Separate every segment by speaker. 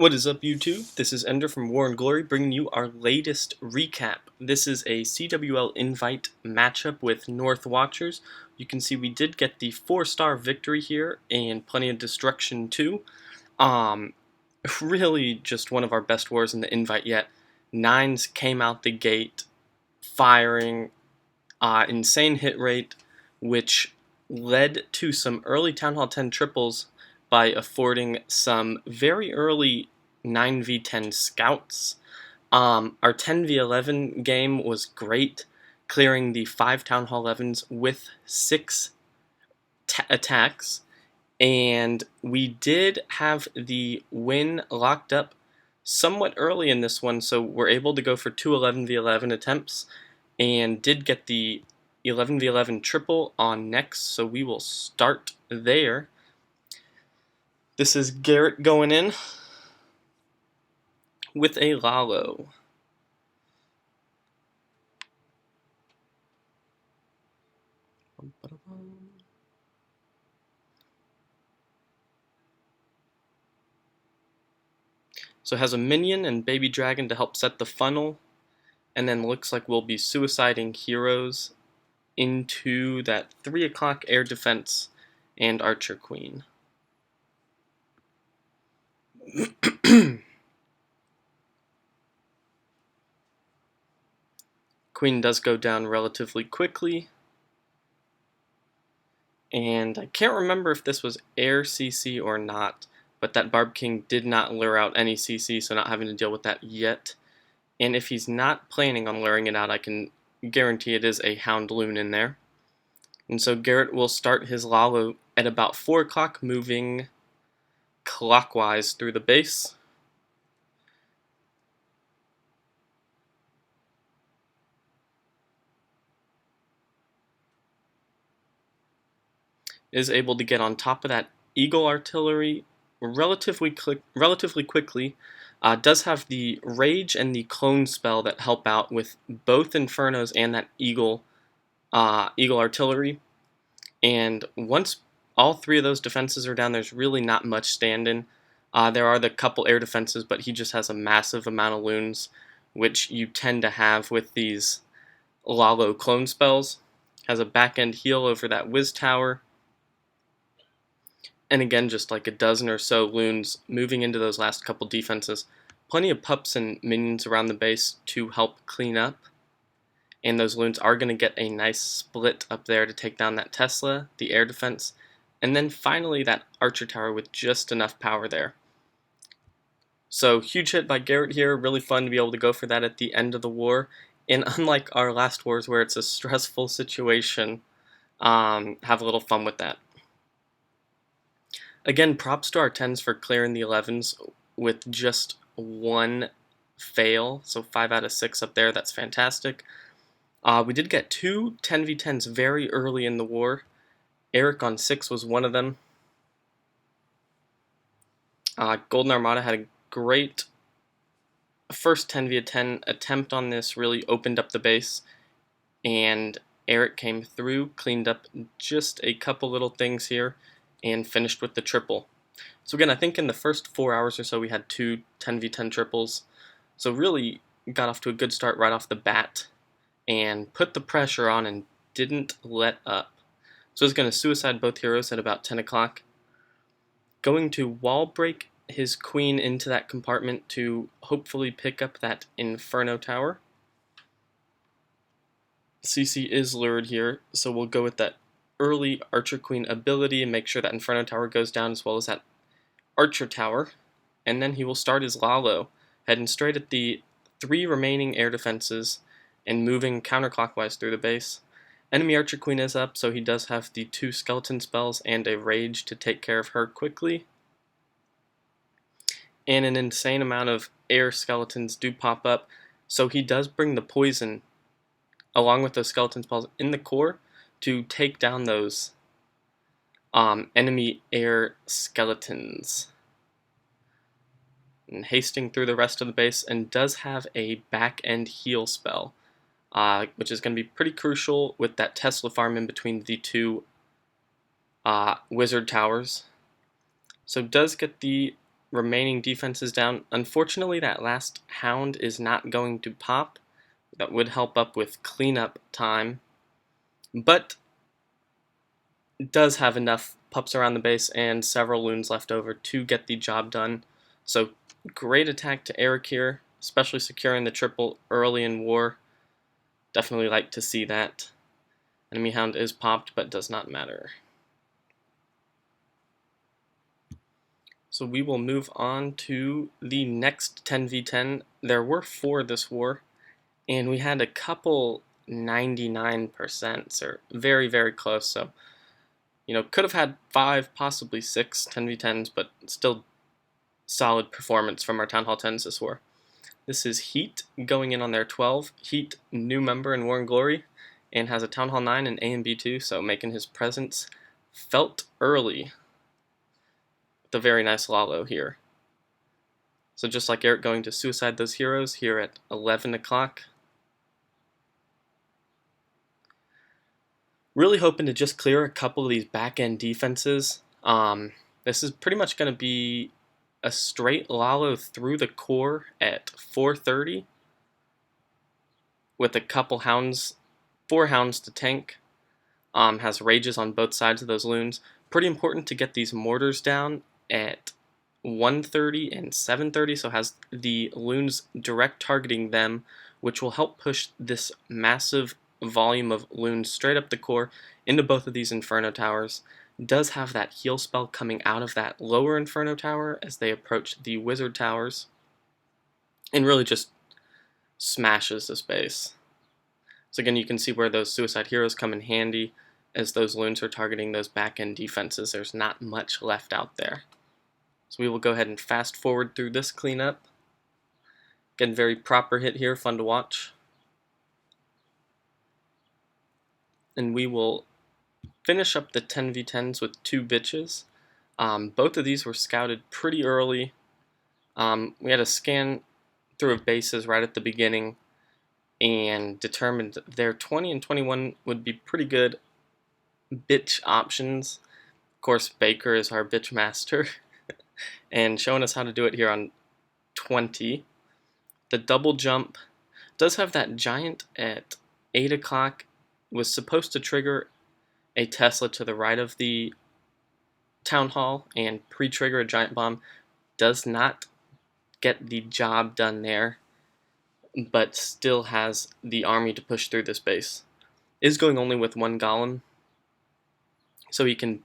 Speaker 1: What is up, YouTube? This is Ender from War and Glory bringing you our latest recap. This is a CWL invite matchup with North Watchers. You can see we did get the 4-star victory here and plenty of destruction too. Really just one of our best wars in the invite yet. Nines came out the gate firing insane hit rate, which led to some early Town Hall 10 triples by affording some very early 9v10 scouts. Our 10v11 game was great, clearing the 5 Town Hall 11s with 6 attacks, and we did have the win locked up somewhat early in this one, so we're able to go for 2 11v11 attempts, and did get the 11v11 triple on next, so we will start there. This is Garrett going in with a Lalo. So it has a minion and baby dragon to help set the funnel, and then looks like we'll be suiciding heroes into that 3 o'clock air defense and archer queen. Queen does go down relatively quickly, and I can't remember if this was air CC or not, but that Barb King did not lure out any CC, so not having to deal with that yet. And if he's not planning on luring it out, I can guarantee it is a Houndloon in there. And so Garrett will start his Lalo at about 4 o'clock, moving clockwise through the base. Is able to get on top of that Eagle artillery relatively quickly. Does have the Rage and the Clone spell that help out with both Infernos and that Eagle artillery. And once all 3 of those defenses are down, there's really not much stand-in. There are the couple air defenses, but he just has a massive amount of loons, which you tend to have with these Lalo clone spells. Has a back-end heal over that Wiz Tower. And again, just like a dozen or so loons moving into those last couple defenses. Plenty of pups and minions around the base to help clean up. And those loons are going to get a nice split up there to take down that Tesla, the air defense, and then finally that archer tower with just enough power there. So huge hit by Garrett here, really fun to be able to go for that at the end of the war. And unlike our last wars where it's a stressful situation, have a little fun with that. Again, props to our 10s for clearing the 11s with just 1 fail, so 5 out of 6 up there, that's fantastic. We did get 2 10v10s very early in the war. Eric on 6 was one of them. Golden Armada had a great first 10v10 attempt on this, really opened up the base, and Eric came through, cleaned up just a couple little things here, and finished with the triple. So again, I think in the first 4 hours or so we had 2 10v10 triples, so really got off to a good start right off the bat, and put the pressure on and didn't let up. So he's going to suicide both heroes at about 10 o'clock. Going to wall break his queen into that compartment to hopefully pick up that Inferno tower. CC is lured here, so we'll go with that early Archer Queen ability and make sure that Inferno tower goes down as well as that Archer tower. And then he will start his Lalo, heading straight at the 3 remaining air defenses and moving counterclockwise through the base. Enemy Archer Queen is up, so he does have the 2 skeleton spells and a Rage to take care of her quickly. And an insane amount of air skeletons do pop up, so he does bring the poison along with those skeleton spells in the core to take down those enemy air skeletons. And hasting through the rest of the base, and does have a back-end heal spell, which is going to be pretty crucial with that Tesla farm in between the 2 wizard towers. So does get the remaining defenses down. Unfortunately, that last hound is not going to pop. That would help up with cleanup time, but it does have enough pups around the base and several loons left over to get the job done. So great attack to Eric here, especially securing the triple early in war. Definitely like to see that. Enemy hound is popped, but does not matter. So we will move on to the next 10v10. There were 4 this war, and we had a couple 99%, or very, very close. So, could have had 5, possibly 6 10v10s, but still solid performance from our Town Hall 10s this war. This is Heat going in on their 12. Heat, new member in War and Glory, and has a Town Hall 9 and A and B too, so making his presence felt early. The very nice Lalo here. So just like Garrett going to suicide those heroes here at 11 o'clock. Really hoping to just clear a couple of these back-end defenses. This is pretty much going to be a straight Lalo through the core at 4:30 with a couple hounds, 4 hounds to tank. Has rages on both sides of those loons. Pretty important to get these mortars down at 1:30 and 7:30, so has the loons direct targeting them, which will help push this massive volume of loons straight up the core into both of these Inferno towers. Does have that heal spell coming out of that lower Inferno tower as they approach the Wizard towers, and really just smashes this base. So again, you can see where those Suicide Heroes come in handy as those loons are targeting those back-end defenses. There's not much left out there. So we will go ahead and fast forward through this cleanup. Again, very proper hit here, fun to watch. And we will finish up the 10v10s with 2 bitches. Both of these were scouted pretty early. We had a scan through of bases right at the beginning and determined their 20 and 21 would be pretty good bitch options. Of course, Baker is our bitch master and showing us how to do it here on 20. The double jump does have that giant at 8 o'clock. Was supposed to trigger a Tesla to the right of the Town Hall and pre-trigger a giant bomb. Does not get the job done there, but still has the army to push through this base. Is going only with 1 golem, so he can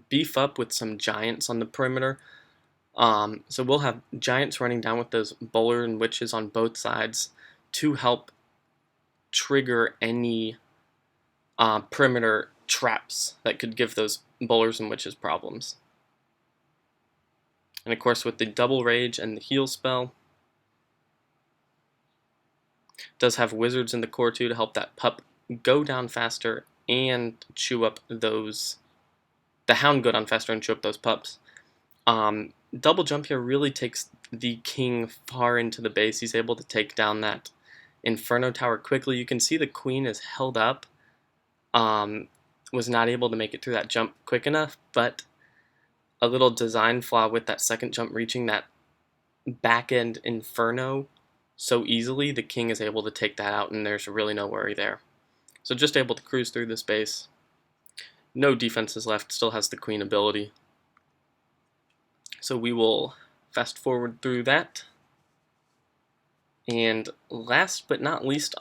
Speaker 1: beef up with some giants on the perimeter. So we'll have giants running down with those bowler and witches on both sides to help trigger any perimeter traps that could give those bowlers and witches problems. And of course, with the double rage and the heal spell, does have wizards in the core too to help that pup go down faster and chew up those, the hound go down faster and chew up those pups. Double jump here really takes the king far into the base. He's able to take down that Inferno tower quickly. You can see the queen is held up. Was not able to make it through that jump quick enough, but a little design flaw with that second jump reaching that back end Inferno so easily, the king is able to take that out and there's really no worry there. So just able to cruise through this base. No defenses left, still has the queen ability. So we will fast forward through that. And last but not least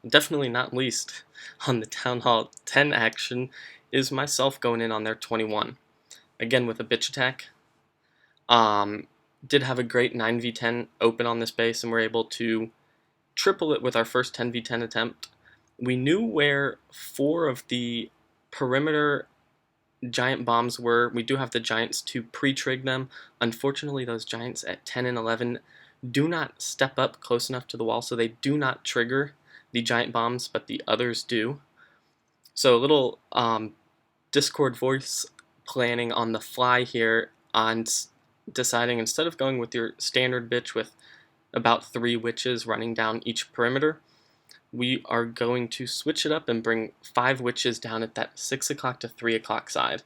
Speaker 1: definitely not least on the Town Hall 10 action is myself going in on their 21. Again with a bitch attack. Did have a great 9v10 open on this base and we're able to triple it with our first 10v10 attempt. We knew where 4 of the perimeter giant bombs were. We do have the giants to pre-trig them. Unfortunately, those giants at 10 and 11 do not step up close enough to the wall, so they do not trigger the giant bombs, but the others do. So a little Discord voice planning on the fly here on deciding instead of going with your standard bitch with about 3 witches running down each perimeter, we are going to switch it up and bring 5 witches down at that 6 o'clock to 3 o'clock side.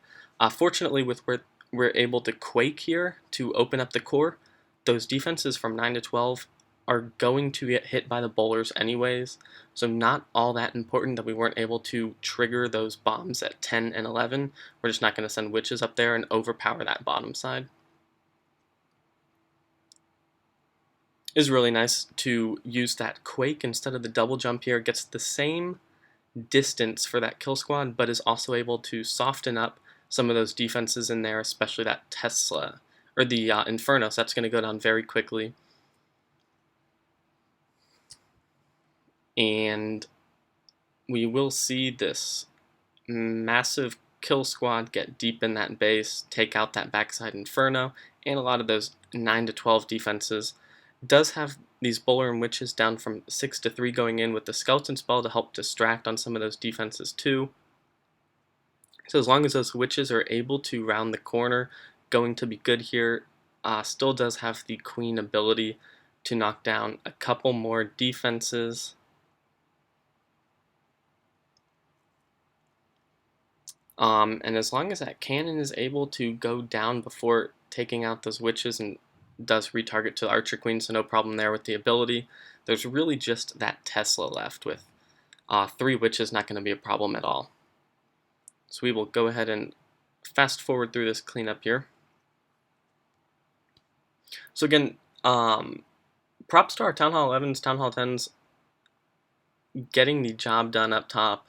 Speaker 1: Fortunately, with where we're able to quake here to open up the core, those defenses from 9 to 12 are going to get hit by the bowlers anyways, so not all that important that we weren't able to trigger those bombs at 10 and 11. We're just not going to send witches up there and overpower that bottom side. It's really nice to use that quake instead of the double jump here. It gets the same distance for that kill squad, but is also able to soften up some of those defenses in there, especially that Tesla, or the Inferno, so that's going to go down very quickly. And we will see this massive kill squad get deep in that base, take out that backside Inferno, and a lot of those 9 to 12 defenses. Does have these Bowler and Witches down from 6 to 3 going in with the Skeleton spell to help distract on some of those defenses too. So as long as those Witches are able to round the corner, going to be good here. Still does have the Queen ability to knock down a couple more defenses. And as long as that cannon is able to go down before taking out those witches and does retarget to the Archer Queen, so no problem there with the ability. There's really just that Tesla left with 3 witches, not going to be a problem at all. So we will go ahead and fast forward through this cleanup here. So again, props to our Town Hall 11s, Town Hall 10s, getting the job done up top.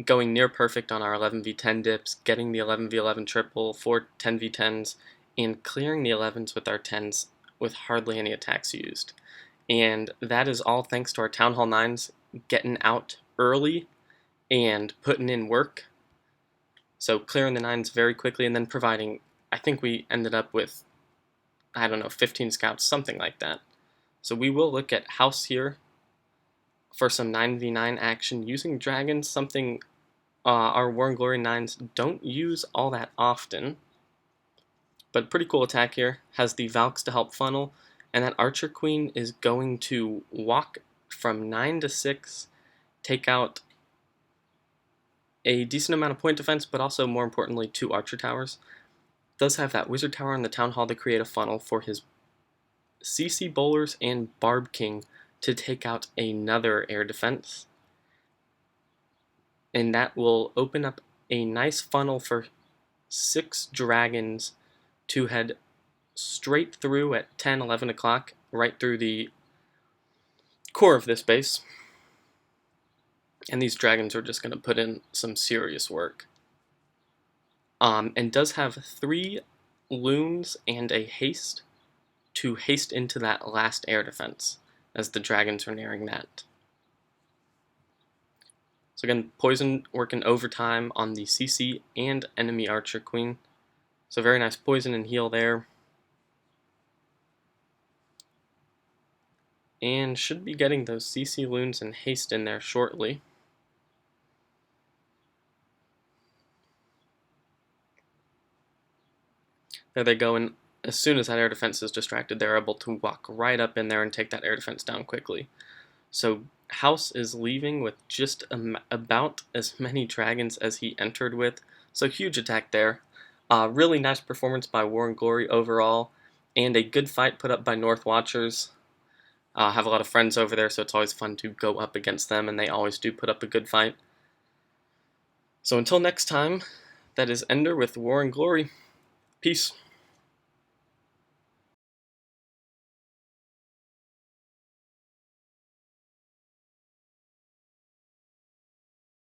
Speaker 1: Going near perfect on our 11v10 dips, getting the 11v11 triple, 4 10v10s, and clearing the 11s with our 10s with hardly any attacks used. And that is all thanks to our Town Hall 9s getting out early and putting in work. So clearing the 9s very quickly and then providing, I think we ended up with, I don't know, 15 scouts, something like that. So we will look at House here for some 9v9 action using dragons, something our War and Glory 9s don't use all that often. But pretty cool attack here. Has the Valks to help funnel, and that Archer Queen is going to walk from 9 to 6, take out a decent amount of point defense, but also more importantly 2 Archer Towers. Does have that Wizard Tower in the Town Hall to create a funnel for his CC Bowlers and Barb King to take out another air defense. And that will open up a nice funnel for 6 dragons to head straight through at 10, 11 o'clock, right through the core of this base. And these dragons are just going to put in some serious work. And does have 3 loons and a haste to haste into that last air defense as the dragons are nearing that. So again, poison working overtime on the CC and enemy Archer Queen. So very nice poison and heal there. And should be getting those CC loons and haste in there shortly. There they go, and as soon as that air defense is distracted, they're able to walk right up in there and take that air defense down quickly. So House is leaving with just about as many dragons as he entered with. So huge attack there. Really nice performance by War and Glory overall, and a good fight put up by North Watchers. Have a lot of friends over there, so it's always fun to go up against them, and they always do put up a good fight. So until next time, that is Ender with War and Glory. Peace.